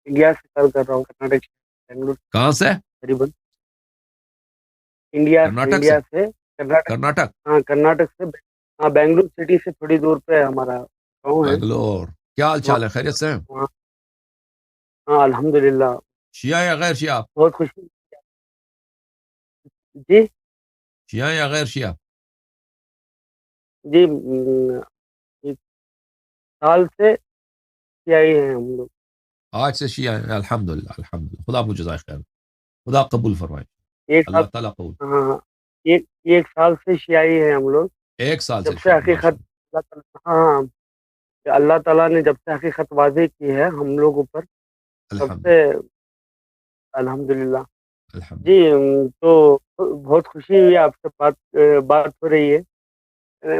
India से call कर रहा हूँ, कर्नाटक बेंगलुरु कहाँ से? करीबन। इंडिया से, कर्नाटक से? कर्नाटक। कर्नाटक। हाँ, कर्नाटक से। हाँ, बेंगलुरु सिटी से थोड़ी दूर पे हमारा गाँव है। बेंगलोर। क्या हाल वहाँ चाल है, खैरियत से? वहाँ हाँ, अल्हम्दुलिल्लाह। शिया या गैर शिया आप? बहुत खुशी। जी। शिया या गैर शिया? जी, एक साल से आई हैं हम लोग। आज से शिया है, अल्हम्दुलिल्लाह अल्हम्दुलिल्लाह, खुदा आपको जज़ाए खैर, खुदा कबूल फरमाए, एक साल। अल्लाह ताला कबूल। हाँ हाँ, एक साल से शियाई है हम लोग। एक साल जब से से शिया, हकीकत माशा हाँ, अल्लाह ताला ने जब से हकीकत वाज़ेह की है हम लोगों पर, तब से अल्हम्दुलिल्लाह अल्हम्दुलिल्लाह। जी, अल्हम्दुलिल्लाह। तो बहुत खुशी हुई आपसे बात हो रही है।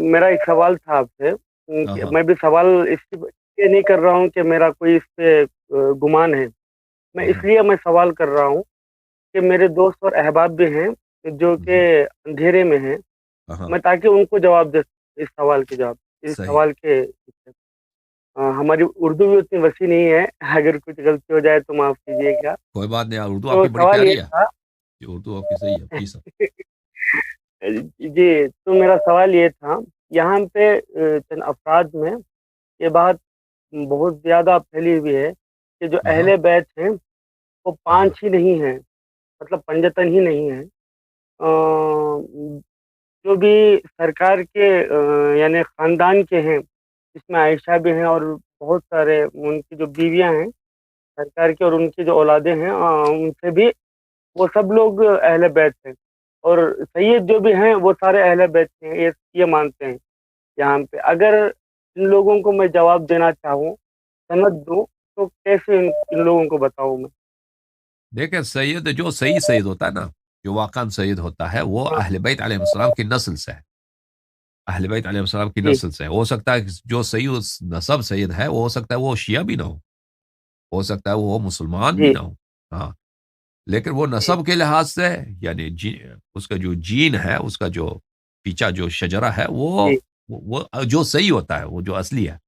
मेरा एक सवाल था आपसे, हाँ कि हाँ मैं भी सवाल इसलिए नहीं कर रहा हूँ कि मेरा कोई इस पे गुमान है। मैं हाँ इसलिए मैं सवाल कर रहा हूँ कि मेरे दोस्त और अहबाब भी हैं जो कि हाँ अंधेरे में हैं। हाँ हाँ, मैं ताकि उनको जवाब दे सकूं, इस सही। सवाल के। हमारी उर्दू भी उतनी वसी नहीं है, अगर कुछ गलती हो जाए तो माफ़ कीजिएगा। कोई बात नहीं यार, उर्दू तो आपकी बड़ी सवाल प्यारी ये है। था। ये उर्दू आपकी सही है, प्लीज। जी, तो मेरा सवाल ये था, यहाँ पे चंद अफराद में ये बात बहुत ज़्यादा फैली हुई है कि जो हाँ हाँ अहले बैत हैं वो हाँ 5 ही नहीं हैं, मतलब पंजतन ही नहीं हैं। जो भी सरकार के यानी ख़ानदान के हैं, इसमें आयशा भी हैं और बहुत सारे उनकी जो बीवियाँ हैं सरकार की और उनकी जो औलादें हैं, उनसे भी वो सब लोग अहले बैत हैं। और सैयद जो भी हैं वो सारे अहले बैत के हैं, ये मानते हैं यहाँ पे। अगर इन लोगों को मैं जवाब देना चाहूँ, सनद दूँ, तो कैसे इन लोगों को बताऊँ मैं? देखें, सैयद जो सही सैयद होता है ना, जो वाकई सैयद होता है, वो हाँ, अहले बैत अलैहिस्सलाम की नस्ल से है। अहले बैत अलैहिस्सलाम की जी, नस्ल से है। हो सकता है कि जो सही उस नसब सैयद है, वो हो सकता है वो शिया भी ना हो सकता है वो मुसलमान भी जी, ना हो। हाँ, लेकिन वो जी, नसब के लिहाज से, यानी उसका जो जीन है, उसका जो पीछा जो शजरा है, जी, वो जो सही होता है, वो जो असली है,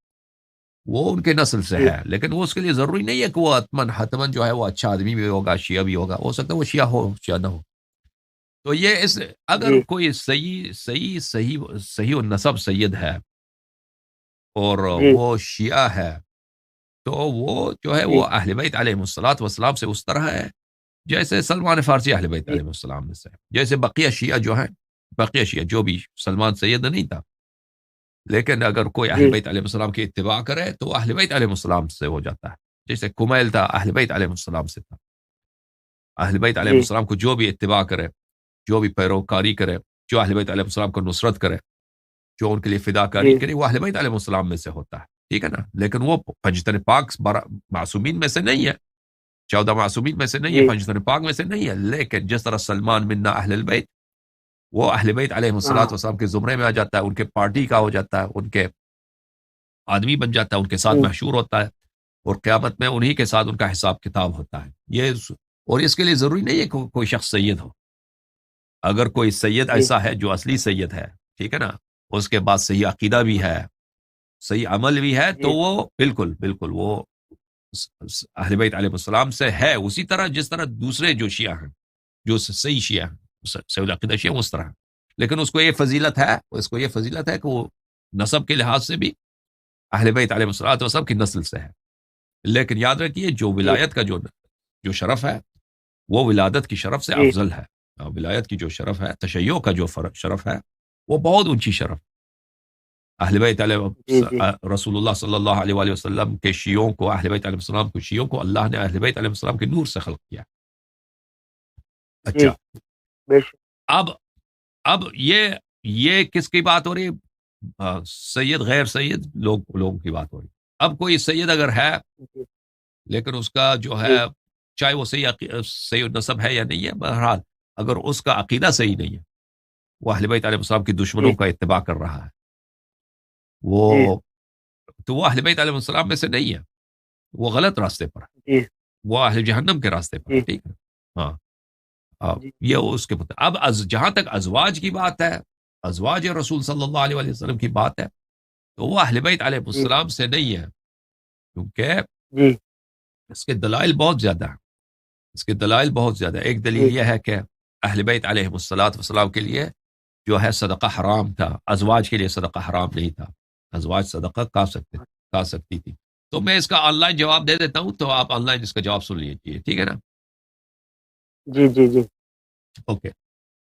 वो उनके नस्ल से जी, है। लेकिन वो उसके लिए जरूरी नहीं है कि वो हतमन हतमन जो है वो अच्छा आदमी भी होगा, शिया भी होगा। हो सकता है वो शिया हो, शिया ना हो। तो ये इस अगर जी, कोई सही सही सही सही और नसब सैयद है और जी, वो शिया है, तो वो जो है वो जी, अहले बैत अलैहिस्सलात वस्सलाम से उस तरह है जैसे सलमान फारसी अहले बैत जी, अलैहिस्सलाम में से है। जैसे बकिया शिया जो है, बकिया शिया जो भी, सलमान सैयद नहीं था, लेकिन अगर कोई अहले जी, बैत अलैहिस्सलाम की इत्तिबा करे तो अहले बैत अलैहिस्सलाम से हो जाता है। जैसे कुमैल था, अहले बैत अलैहिस्सलाम से था। अहले बैत जी, अलैहिस्सलाम को जो भी इत्तिबा करे, जो भी पैरोकारी करे, जो अहले बैत अलैहिस्सलाम को नुसरत करे, जो उनके लिए फिदाकारी जी, करे, वो अहले बैत अलैहिस्सलाम में से होता है। ठीक है ना? लेकिन वो पंजतन पाक मासूमीन में से नहीं है, 14 मासूमीन में से नहीं है, जी, पंजतन पाक में से नहीं है। लेकिन जिस तरह सलमान मिन्ना अहलल बैत, वो अहले बैत हाँ, अलैहिस्सलात वस्सलाम के ज़ुमरे में आ जाता है, उनके पार्टी का हो जाता है, उनके आदमी बन जाता है, उनके साथ हुँ, महशूर होता है और क़यामत में उन्हीं के साथ उनका हिसाब किताब होता है। और इसके लिए ज़रूरी नहीं है कि कोई शख्स सैयद हो। अगर कोई सैयद जी, ऐसा है जो असली सैयद है, ठीक है ना? उसके बाद सही अकीदा भी है, सही अमल भी है, तो जी, वो बिल्कुल, बिल्कुल वो अहले बैत अलैहिस्सलाम से है, उसी तरह जिस तरह दूसरे जो शिया हैं, जो सही शिया हैं, सही अकीदा शिया उस तरह है। लेकिन उसको ये फजीलत है कि वो नसब के लिहाज से भी अहले बैत अलैहिस्सलात वस्सलाम की नस्ल से है। लेकिन याद रखिए, जो जी, विलायत का जो शरफ है, वो विलादत की शरफ से जी, अफजल है। विलायत की जो शरफ है, तशय्यो का जो शरफ है, वो बहुत ऊंची शरफ। अहले बैत जी, जी, रसूलुल्लाह सल्लल्लाहु अलैहि वसल्लम के शियों को, अहले बैत अलैहिस्सलाम को, शियों को अल्लाह ने अहले बैत अलैहिस्सलाम के नूर से खल्क किया। जी, अच्छा, बेशक। अब ये किसकी बात हो रही है? सैयद गैर सैयद लोगों की बात हो रही है। अब कोई सैयद अगर है, जी, लेकिन उसका जो है, जी, चाहे वो सही नसब है या नहीं है, बहरहाल अगर उसका अकीदा सही नहीं है, वो अहले बैत अलैहिस्सलाम की दुश्मनों जी, का इत्तिबा कर रहा है, जी, वो तो वो अहले बैत अलैहिस्सलाम में से नहीं है, वो गलत रास्ते पर है, जी, वो अहले जहन्नम के रास्ते पर है। जी, ठीक है? हाँ। जी, ये उसके मुताबिक। अब जहां तक अजवाज की बात है, अजवाज रसूल सल्लल्लाहु अलैहि वसल्लम की बात है, तो वो अहले बैत जी, अलैहिस्सलाम से नहीं है, क्योंकि जी, اس کے دلائل بہت زیادہ ہیں، اس کے دلائل بہت زیادہ. ایک دلیل یہ ہے کہ اہل بیت علیہ الصلوۃ والسلام کے لیے جو ہے صدقہ حرام تھا، ازواج کے لیے صدقہ حرام نہیں تھا، ازواج صدقہ کھا سکتی تھی. تو میں اس کا آن لائن جواب دے دیتا ہوں، تو آپ آن لائن اس کا جواب سن لیجیے، ٹھیک ہے نا؟ جی جی جی اوکے،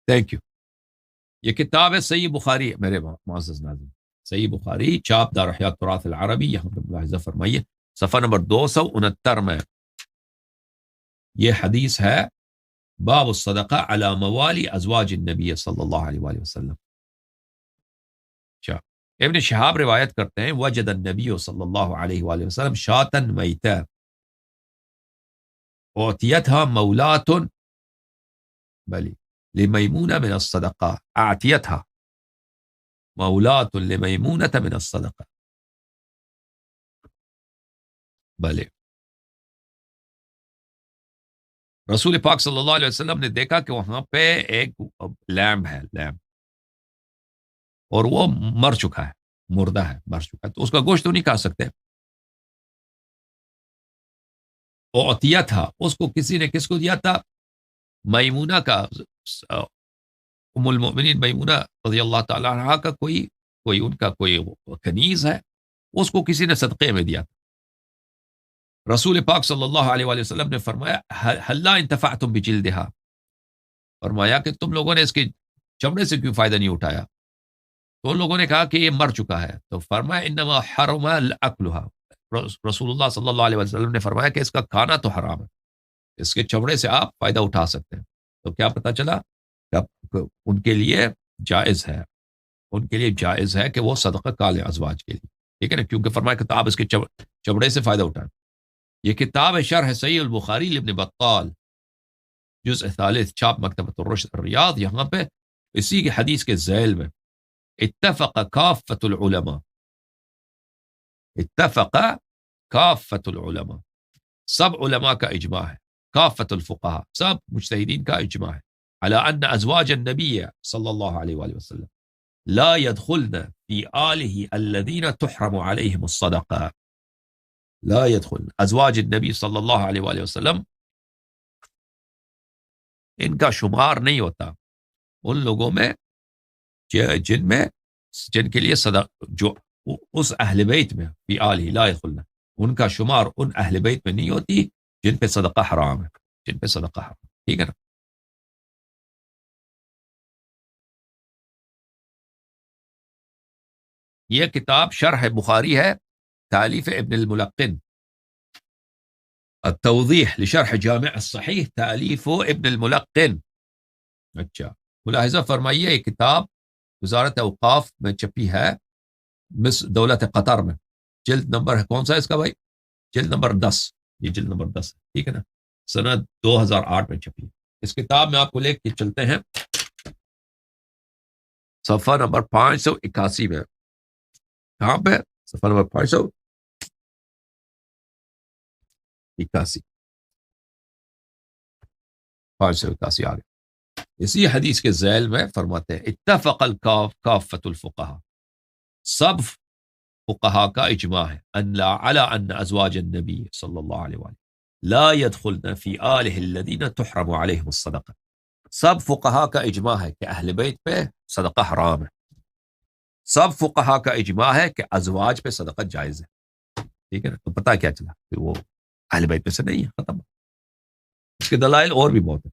تھینک یو. یہ کتاب ہے صحیح بخاری، میرے معزز ناظرین، صحیح بخاری، چاپ دار احیاء التراث العربی. یہاں پہ ملاحظہ فرمائیے صفحہ نمبر 269 میں یہ حدیث ہے، باب الصدقہ علی موالی ازواج النبی صلی اللہ علیہ وآلہ وسلم. ابن شہاب روایت کرتے ہیں، وجد النبی صلی اللہ علیہ وآلہ وسلم شاة میتہ اعطیتها مولاة بلی لمیمونہ من الصدقہ، اعطیتها مولاة لمیمونہ من الصدقہ. بلے رسول پاک صلی اللہ علیہ وسلم نے دیکھا کہ وہاں پہ ایک لیمب ہے، لیمب، اور وہ مر چکا ہے، مردہ ہے، مر چکا ہے، تو اس کا گوشت تو نہیں کھا سکتے. اعطیہ تھا، اس کو کسی نے کس کو دیا تھا؟ میمونہ کا، ام المؤمنین میمونہ رضی اللہ تعالی عنہا کا کوئی ان کا کوئی کنیز ہے، اس کو کسی نے صدقے میں دیا تھا. رسول پاک صلی اللہ علیہ وآلہ وسلم نے فرمایا حلا انتفعتم بجلدہا، فرمایا کہ تم لوگوں نے اس کے چمڑے سے کیوں فائدہ نہیں اٹھایا؟ تو ان لوگوں نے کہا کہ یہ مر چکا ہے. تو فرمایا انما حرم الاکلھا، رسول اللہ صلی اللہ علیہ وسلم نے فرمایا کہ اس کا کھانا تو حرام ہے، اس کے چمڑے سے آپ فائدہ اٹھا سکتے ہیں. تو کیا پتا چلا کہ ان کے لیے جائز ہے، ان کے لیے جائز ہے کہ وہ صدقہ کا لیں ازواج کے لیے، ٹھیک ہے نا؟ کیونکہ فرمایا کہ آپ اس کے چمڑے سے فائدہ اٹھائیں. یہ کتاب ہے شرح صحیح البخاری لابن بطال، جزء ثالث، چاپ مکتبۃ الرشد الریاض. یہاں پہ اسی کی حدیث کے ذیل میں اتفق کافت العلماء، اتفق کافت العلماء، سب علماء کا اجماع ہے، کافت الفقہاء، سب مجتہدین کا اجماع ہے، على ان ازواج النبی صلی اللہ علیہ وآلہ وسلم لا يدخلن في آلہ الذین تحرم علیہم الصدقہ. لا يدخل ازواج النبی صلی اللہ علیہ وآلہ وسلم، ان کا شمار نہیں ہوتا ان لوگوں میں جن کے لیے صدق، جو اس اہل بیت میں، فی آلہ لا يدخلن، ان کا شمار ان اہل بیت میں نہیں ہوتی جن پہ صدقہ حرام ہے، جن پہ صدقہ حرام، ٹھیک ہے نا؟ یہ کتاب شرح بخاری ہے، تالیف ابن الملقن، التوضیح لشرح جامع الصحیح، تالیف ابن الملقن. اچھا، ملاحظہ فرمائیے، یہ کتاب وزارت اوقاف میں چھپی ہے، مصر دولت قطر میں. جلد نمبر ہے کون سا اس کا بھائی؟ جلد نمبر 10، یہ جلد نمبر 10 ہے، ٹھیک ہے نا؟ سنہ 2008 میں چھپی ہے. اس کتاب میں آپ کو لے کے چلتے ہیں صفحہ نمبر 581 میں. کہاں پہ؟ صفحہ نمبر 581، آ گئے. اسی حدیث کے ذیل میں فرماتے ہیں اتفق کافت الفقہاء، سب فقہا کا اجماع ہے، ان لا علی ان ازواج النبی صلی اللہ علیہ وآلہ لا يدخلن فی آلہ الذین تحرم علیہم الصدقہ. سب فقہا کا اجماع ہے کہ اہل بیت پہ صدقہ حرام ہے، سب فقہا کا اجماع ہے کہ ازواج پہ صدقہ جائز ہے، ٹھیک ہے نا؟ تو پتہ کیا چلا کہ وہ اہل بیت پہ سے نہیں ہے، ختم. اس کے دلائل اور بھی بہت ہیں.